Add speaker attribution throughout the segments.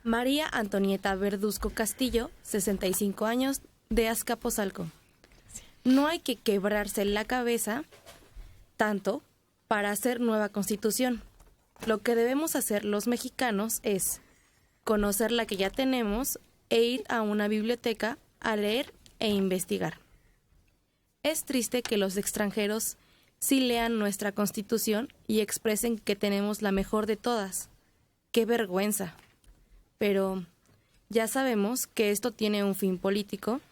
Speaker 1: María Antonieta Verduzco Castillo, 65 años, de Azcapotzalco. No hay que quebrarse la cabeza tanto para hacer nueva constitución. Lo que debemos hacer los mexicanos es conocer la que ya tenemos e ir a una biblioteca a leer e investigar. Es triste que los extranjeros sí lean nuestra Constitución y expresen que tenemos la mejor de todas. ¡Qué vergüenza! Pero ya sabemos que esto tiene un fin político,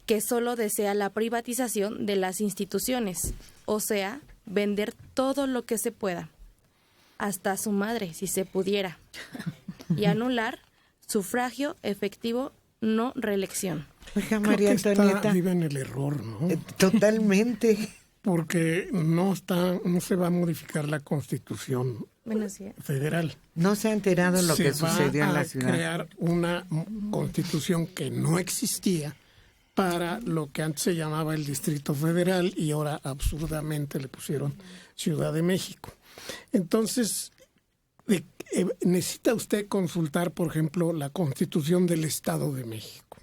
Speaker 1: que solo desea la privatización de las instituciones, o sea, vender todo lo que se pueda, hasta a su madre, si se pudiera, y anular sufragio efectivo, no reelección.
Speaker 2: Oiga, María Antonieta,
Speaker 3: vive en el error, ¿no?
Speaker 2: Totalmente.
Speaker 3: Porque no se va a modificar la Constitución federal.
Speaker 2: No se ha enterado lo que sucedió en la ciudad.
Speaker 3: Se va a crear una Constitución que no existía para lo que antes se llamaba el Distrito Federal y ahora absurdamente le pusieron Ciudad de México. Entonces, necesita usted consultar, por ejemplo, la Constitución del Estado de México.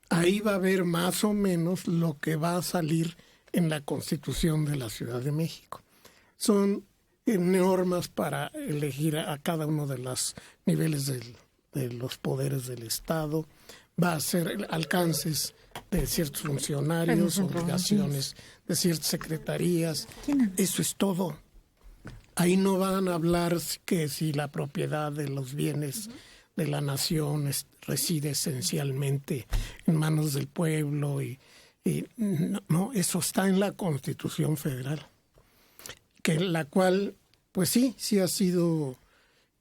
Speaker 3: Ahí va a ver más o menos lo que va a salir en la Constitución de la Ciudad de México. Son normas para elegir a cada uno de los niveles de los poderes del Estado. Va a ser alcances de ciertos funcionarios, obligaciones de ciertas secretarías. Eso es todo. Ahí no van a hablar que si la propiedad de los bienes de la nación reside esencialmente en manos del pueblo y no, eso está en la Constitución Federal, que la cual, pues sí ha sido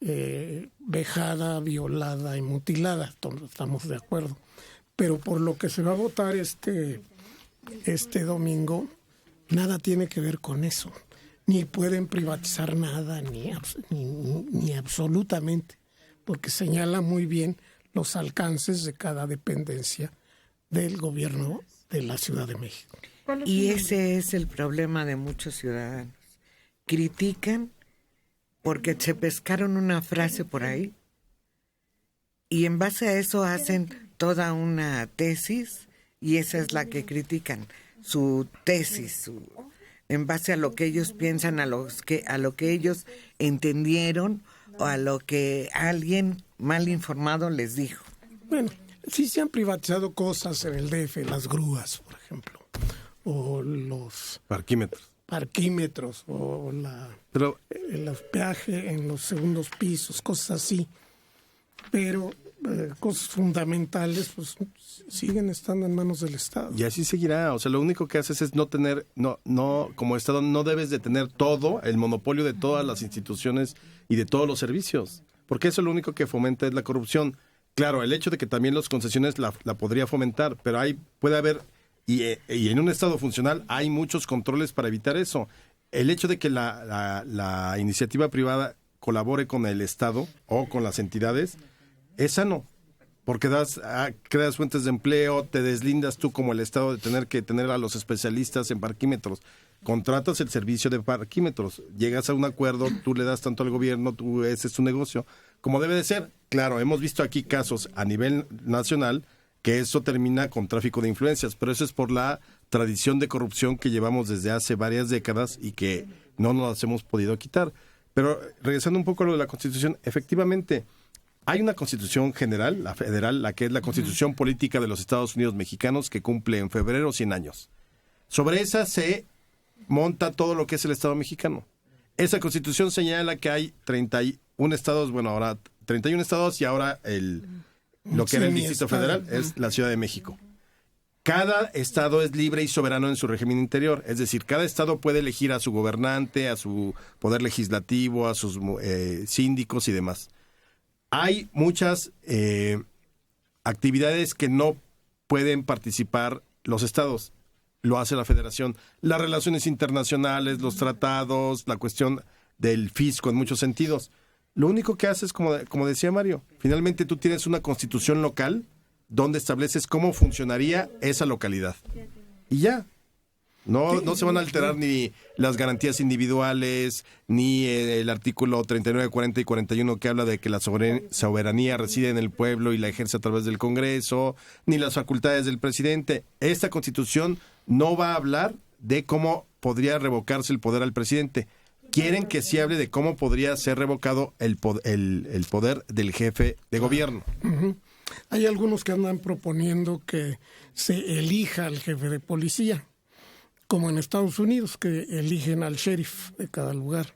Speaker 3: vejada, violada y mutilada, estamos de acuerdo. Pero por lo que se va a votar este domingo, nada tiene que ver con eso. Ni pueden privatizar nada, ni absolutamente, porque señala muy bien los alcances de cada dependencia del gobierno de la Ciudad de México.
Speaker 2: Y ese es el problema de muchos ciudadanos. Critican porque se pescaron una frase por ahí y en base a eso hacen toda una tesis y esa es la que critican, su tesis, en base a lo que ellos piensan, a lo que ellos entendieron o a lo que alguien mal informado les dijo.
Speaker 3: Bueno, sí se han privatizado cosas en el DF, las grúas, por ejemplo, o los parquímetros o el peaje en los segundos pisos, cosas así. Pero cosas fundamentales pues siguen estando en manos del Estado.
Speaker 4: Y así seguirá. O sea, lo único que haces es no tener, como Estado no debes de tener todo, el monopolio de todas las instituciones y de todos los servicios. Porque eso lo único que fomenta es la corrupción. Claro, el hecho de que también las concesiones la podría fomentar, pero puede haber, y en un Estado funcional hay muchos controles para evitar eso. El hecho de que la iniciativa privada colabore con el Estado o con las entidades es sano, porque creas fuentes de empleo, te deslindas tú como el Estado de tener que tener a los especialistas en parquímetros. Contratas el servicio de parquímetros, llegas a un acuerdo, tú le das tanto al gobierno, ese es tu negocio, como debe de ser. Claro, hemos visto aquí casos a nivel nacional que eso termina con tráfico de influencias, pero eso es por la tradición de corrupción que llevamos desde hace varias décadas y que no nos las hemos podido quitar. Pero regresando un poco a lo de la Constitución, efectivamente, hay una Constitución general, la federal, la que es la Constitución Política de los Estados Unidos Mexicanos, que cumple en febrero 100 años. Sobre esa se monta todo lo que es el Estado mexicano. Esa Constitución señala que hay 31 estados, ahora 31 estados y ahora lo que era el Distrito Federal es la Ciudad de México. Cada estado es libre y soberano en su régimen interior, es decir, cada estado puede elegir a su gobernante, a su poder legislativo, a sus síndicos y demás. Hay muchas actividades que no pueden participar los estados, lo hace la federación. Las relaciones internacionales, los tratados, la cuestión del fisco en muchos sentidos. Lo único que haces, como decía Mario, finalmente tú tienes una constitución local donde estableces cómo funcionaría esa localidad. Y ya. No se van a alterar ni las garantías individuales, ni el artículo 39, 40 y 41 que habla de que la soberanía reside en el pueblo y la ejerce a través del Congreso, ni las facultades del presidente. Esta Constitución no va a hablar de cómo podría revocarse el poder al presidente. Quieren que sí hable de cómo podría ser revocado el poder del jefe de gobierno.
Speaker 3: Uh-huh. Hay algunos que andan proponiendo que se elija al jefe de policía, como en Estados Unidos, que eligen al sheriff de cada lugar.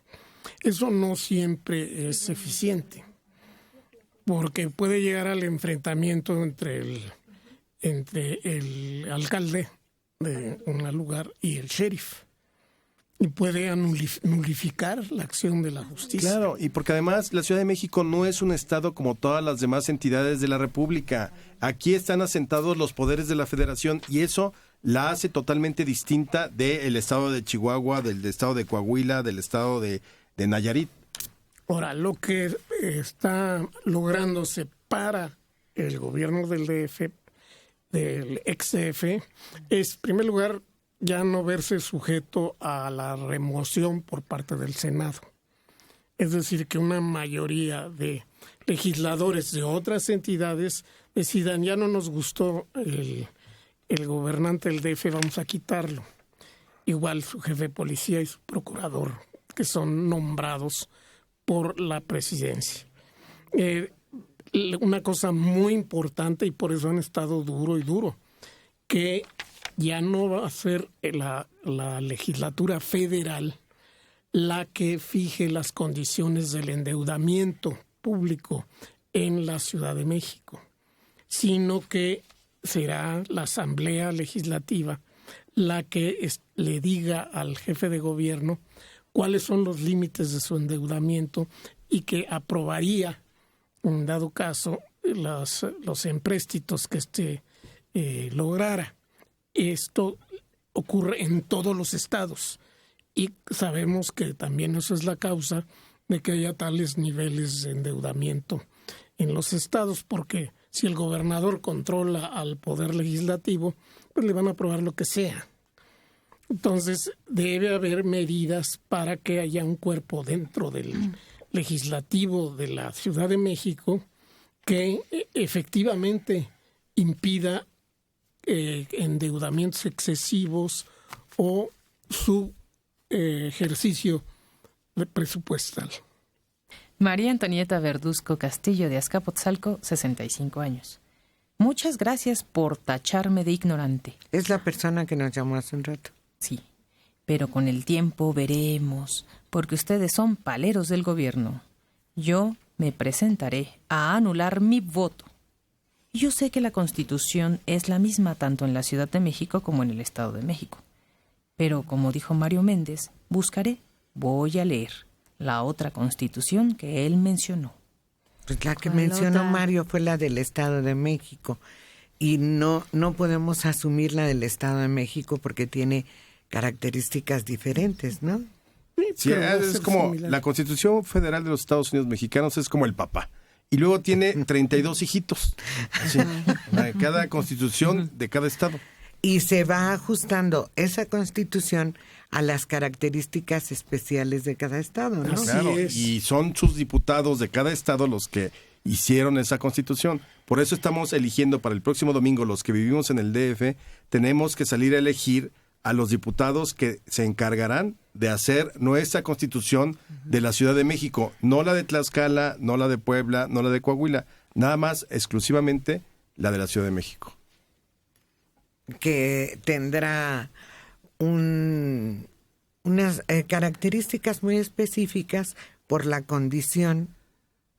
Speaker 3: Eso no siempre es eficiente, porque puede llegar al enfrentamiento entre el alcalde de un lugar y el sheriff, y puede nulificar la acción de la justicia.
Speaker 4: Claro, y porque además la Ciudad de México no es un estado como todas las demás entidades de la República. Aquí están asentados los poderes de la Federación y eso la hace totalmente distinta del estado de Chihuahua, del estado de Coahuila, del estado de Nayarit.
Speaker 3: Ahora, lo que está lográndose para el gobierno del DF, del ex-DF, es, en primer lugar, ya no verse sujeto a la remoción por parte del Senado. Es decir, que una mayoría de legisladores de otras entidades decidan, ya no nos gustó el gobernante del DF, vamos a quitarlo. Igual su jefe de policía y su procurador, que son nombrados por la presidencia. Una cosa muy importante, y por eso han estado duro, que ya no va a ser la legislatura federal la que fije las condiciones del endeudamiento público en la Ciudad de México, sino que será la Asamblea Legislativa la que le diga al jefe de gobierno cuáles son los límites de su endeudamiento y que aprobaría, en dado caso, los empréstitos que lograra. Esto ocurre en todos los estados y sabemos que también eso es la causa de que haya tales niveles de endeudamiento en los estados, porque si el gobernador controla al poder legislativo, pues le van a aprobar lo que sea. Entonces debe haber medidas para que haya un cuerpo dentro del legislativo de la Ciudad de México que efectivamente impida endeudamientos excesivos o su ejercicio presupuestal.
Speaker 5: María Antonieta Verduzco Castillo de Azcapotzalco, 65 años. Muchas gracias por tacharme de ignorante.
Speaker 2: Es la persona que nos llamó hace un rato.
Speaker 5: Sí, pero con el tiempo veremos, porque ustedes son paleros del gobierno. Yo me presentaré a anular mi voto. Yo sé que la Constitución es la misma tanto en la Ciudad de México como en el Estado de México. Pero, como dijo Mario Méndez, voy a leer la otra Constitución que él mencionó.
Speaker 2: Pues la que mencionó Mario fue la del Estado de México. Y no podemos asumir la del Estado de México porque tiene características diferentes, ¿no?
Speaker 4: Sí, es como similar. La Constitución Federal de los Estados Unidos Mexicanos es como el papá. Y luego tiene 32 hijitos. Así, cada constitución de cada estado.
Speaker 2: Y se va ajustando esa constitución a las características especiales de cada estado, ¿no?
Speaker 4: Claro, y son sus diputados de cada estado los que hicieron esa constitución. Por eso estamos eligiendo para el próximo domingo, los que vivimos en el DF, tenemos que salir a elegir a los diputados que se encargarán de hacer nuestra Constitución de la Ciudad de México, no la de Tlaxcala, no la de Puebla, no la de Coahuila, nada más exclusivamente la de la Ciudad de México.
Speaker 2: Que tendrá unas características muy específicas por la condición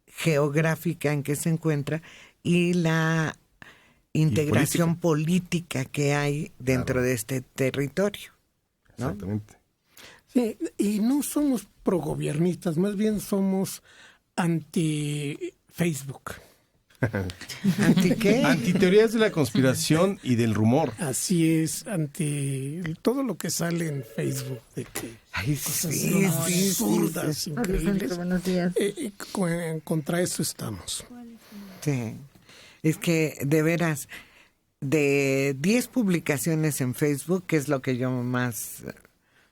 Speaker 2: geográfica en que se encuentra y la integración política que hay dentro de este territorio, ¿no?
Speaker 4: Exactamente.
Speaker 3: Sí, y no somos progobiernistas, más bien somos anti-Facebook.
Speaker 2: ¿Anti qué?
Speaker 4: Antiteorías de la conspiración y del rumor.
Speaker 3: Así es, anti todo lo que sale en Facebook de que absurdas, increíbles.
Speaker 6: Buenos días.
Speaker 3: Contra eso estamos.
Speaker 2: Sí. Es que de veras de 10 publicaciones en Facebook, que es lo que yo más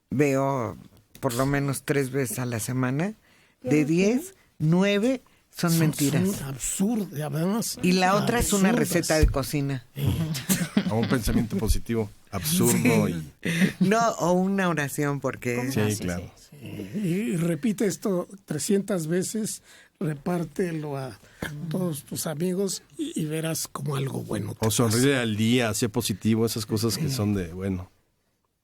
Speaker 2: veo por lo menos 3 veces a la semana, de 10, 9 son mentiras.
Speaker 3: Son absurdas, además.
Speaker 2: Y la otra es una receta de cocina.
Speaker 4: O un pensamiento positivo, absurdo.
Speaker 2: Sí. No, o una oración, porque...
Speaker 4: Sí, claro.
Speaker 3: Y repite esto 300 veces, repártelo a todos tus amigos y verás como algo bueno.
Speaker 4: O sonríe al día, sea positivo, esas cosas que son de bueno.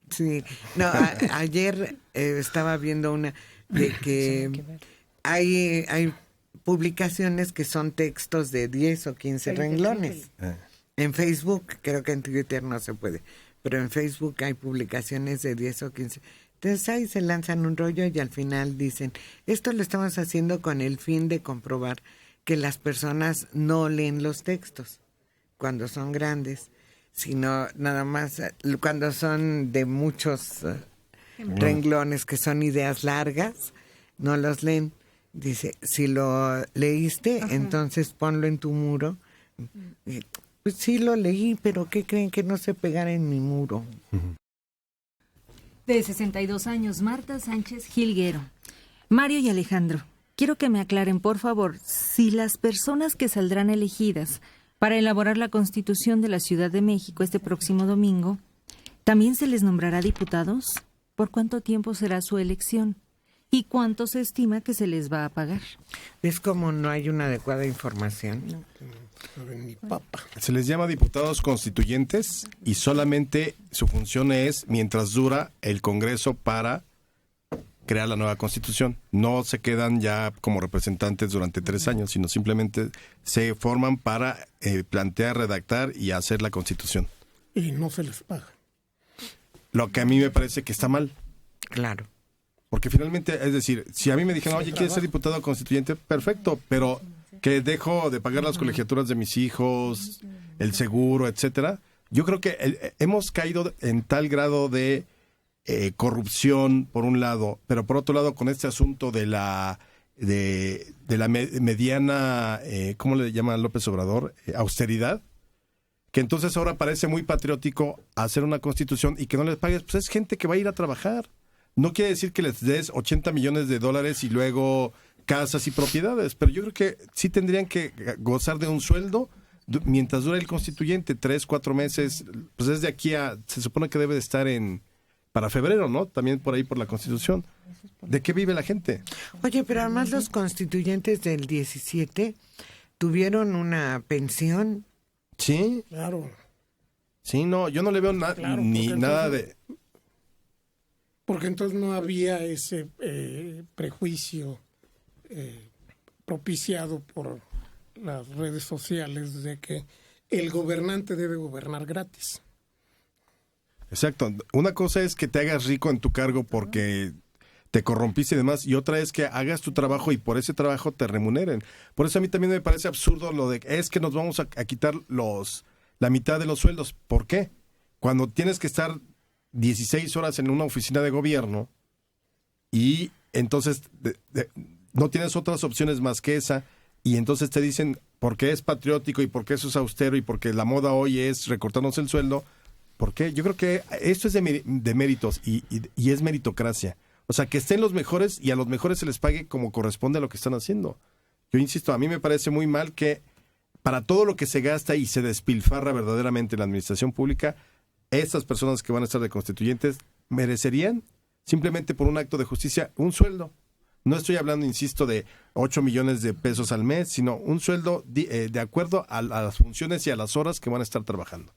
Speaker 2: Sí, no, ayer estaba viendo una de que hay publicaciones que son textos de 10 o 15 renglones. En Facebook, creo que en Twitter no se puede, pero en Facebook hay publicaciones de 10 o 15. Entonces ahí se lanzan un rollo y al final dicen, esto lo estamos haciendo con el fin de comprobar que las personas no leen los textos cuando son grandes, sino nada más cuando son de muchos renglones, que son ideas largas, no los leen. Dice, si lo leíste, entonces ponlo en tu muro. Pues sí lo leí, pero ¿qué creen? Que no se pegara en mi muro.
Speaker 6: De 62 años, Marta Sánchez Gilguero. Mario y Alejandro, quiero que me aclaren, por favor, si las personas que saldrán elegidas para elaborar la Constitución de la Ciudad de México este próximo domingo, ¿también se les nombrará diputados? ¿Por cuánto tiempo será su elección? ¿Y cuánto se estima que se les va a pagar?
Speaker 2: Es como no hay una adecuada información.
Speaker 3: Mi papa.
Speaker 4: Se les llama diputados constituyentes y solamente su función es mientras dura el Congreso para crear la nueva Constitución. No se quedan ya como representantes durante 3 años, sino simplemente se forman para plantear, redactar y hacer la Constitución.
Speaker 3: Y no se les paga.
Speaker 4: Lo que a mí me parece que está mal.
Speaker 2: Claro.
Speaker 4: Porque finalmente, es decir, si a mí me dijeron, oye, ¿quieres ser diputado constituyente? Perfecto, pero que dejo de pagar las colegiaturas de mis hijos, el seguro, etcétera. Yo creo que hemos caído en tal grado de corrupción, por un lado, pero por otro lado, con este asunto de la mediana, ¿cómo le llama López Obrador? Austeridad, que entonces ahora parece muy patriótico hacer una constitución y que no les pagues, pues es gente que va a ir a trabajar. No quiere decir que les des $80 millones y luego casas y propiedades, pero yo creo que sí tendrían que gozar de un sueldo mientras dura el constituyente, 3, 4 meses, pues desde aquí se supone que debe de estar para febrero, ¿no? También por ahí por la Constitución. ¿De qué vive la gente?
Speaker 2: Oye, pero además los constituyentes del 17 tuvieron una pensión.
Speaker 4: Sí.
Speaker 3: Claro.
Speaker 4: Sí, no, yo no le veo ni nada de...
Speaker 3: Porque entonces no había ese prejuicio propiciado por las redes sociales de que el gobernante debe gobernar gratis.
Speaker 4: Exacto. Una cosa es que te hagas rico en tu cargo porque te corrompiste y demás, y otra es que hagas tu trabajo y por ese trabajo te remuneren. Por eso a mí también me parece absurdo lo de es que nos vamos a quitar la mitad de los sueldos. ¿Por qué? Cuando tienes que estar 16 horas en una oficina de gobierno y entonces no tienes otras opciones más que esa, y entonces te dicen porque es patriótico y porque eso es austero y porque la moda hoy es recortarnos el sueldo. ¿Por qué? Yo creo que esto es de méritos y es meritocracia. O sea, que estén los mejores y a los mejores se les pague como corresponde a lo que están haciendo. Yo insisto, a mí me parece muy mal que para todo lo que se gasta y se despilfarra verdaderamente en la administración pública, estas personas que van a estar de constituyentes merecerían, simplemente por un acto de justicia, un sueldo. No estoy hablando, insisto, de 8 millones de pesos al mes, sino un sueldo de acuerdo a las funciones y a las horas que van a estar trabajando.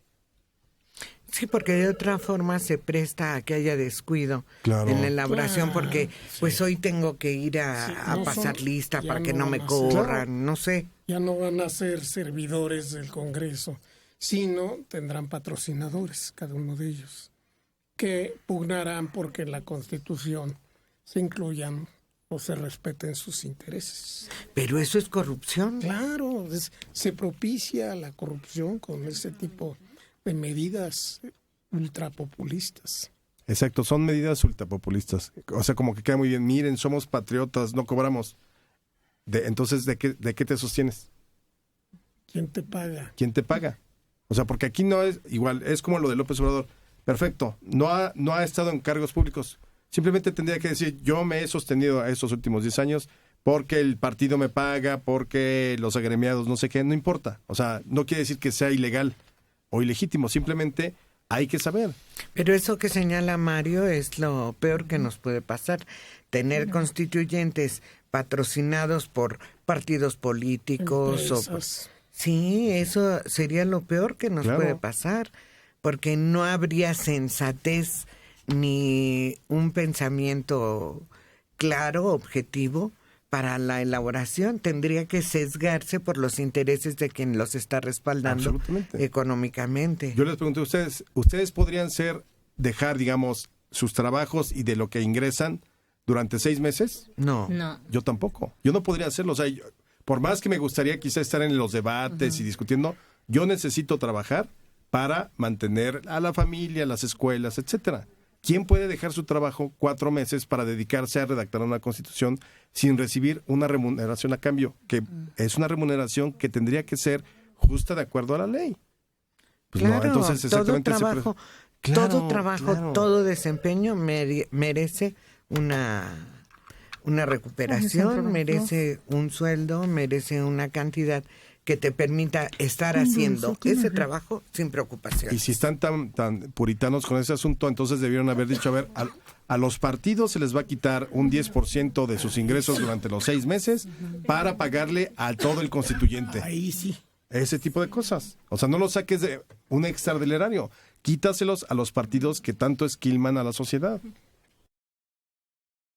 Speaker 2: Sí, porque de otra forma se presta a que haya descuido en la elaboración, porque pues hoy tengo que ir a pasar lista para que no me corran, no sé.
Speaker 3: Ya no van a ser servidores del Congreso, sino tendrán patrocinadores, cada uno de ellos, que pugnarán porque en la Constitución se incluyan o se respeten sus intereses.
Speaker 2: Pero eso es corrupción.
Speaker 3: Claro, se propicia la corrupción con ese tipo de medidas ultrapopulistas.
Speaker 4: Exacto, son medidas ultrapopulistas. O sea, como que queda muy bien, miren, somos patriotas, no cobramos. Entonces, ¿de qué te sostienes?
Speaker 3: ¿Quién te paga?
Speaker 4: ¿Quién te paga? O sea, porque aquí no es igual, es como lo de López Obrador. Perfecto, no ha estado en cargos públicos. Simplemente tendría que decir, yo me he sostenido estos últimos 10 años porque el partido me paga, porque los agremiados, no sé qué, no importa. O sea, no quiere decir que sea ilegal o ilegítimo, simplemente hay que saber.
Speaker 2: Pero eso que señala Mario es lo peor que nos puede pasar. Tener constituyentes patrocinados por partidos políticos. Sí, eso sería lo peor que nos puede pasar, porque no habría sensatez ni un pensamiento claro, objetivo para la elaboración. Tendría que sesgarse por los intereses de quien los está respaldando económicamente.
Speaker 4: Yo les pregunto a ¿ustedes podrían dejar, digamos, sus trabajos y de lo que ingresan durante 6 meses?
Speaker 2: No.
Speaker 4: Yo tampoco. Yo no podría hacerlo. O sea, por más que me gustaría quizá estar en los debates y discutiendo, yo necesito trabajar para mantener a la familia, las escuelas, etcétera. ¿Quién puede dejar su trabajo 4 meses para dedicarse a redactar una constitución sin recibir una remuneración a cambio? Que es una remuneración que tendría que ser justa de acuerdo a la ley. Pues
Speaker 2: claro,
Speaker 4: no, entonces exactamente
Speaker 2: todo trabajo, todo desempeño merece una recuperación, merece un sueldo, merece una cantidad que te permita estar haciendo ese trabajo sin preocupación.
Speaker 4: Y si están tan puritanos con ese asunto, entonces debieron haber dicho, a ver, a los partidos se les va a quitar un 10% de sus ingresos durante los 6 meses para pagarle a todo el constituyente.
Speaker 3: Ahí sí.
Speaker 4: Ese tipo de cosas. O sea, no lo saques de un extra del erario. Quítaselos a los partidos que tanto esquilman a la sociedad.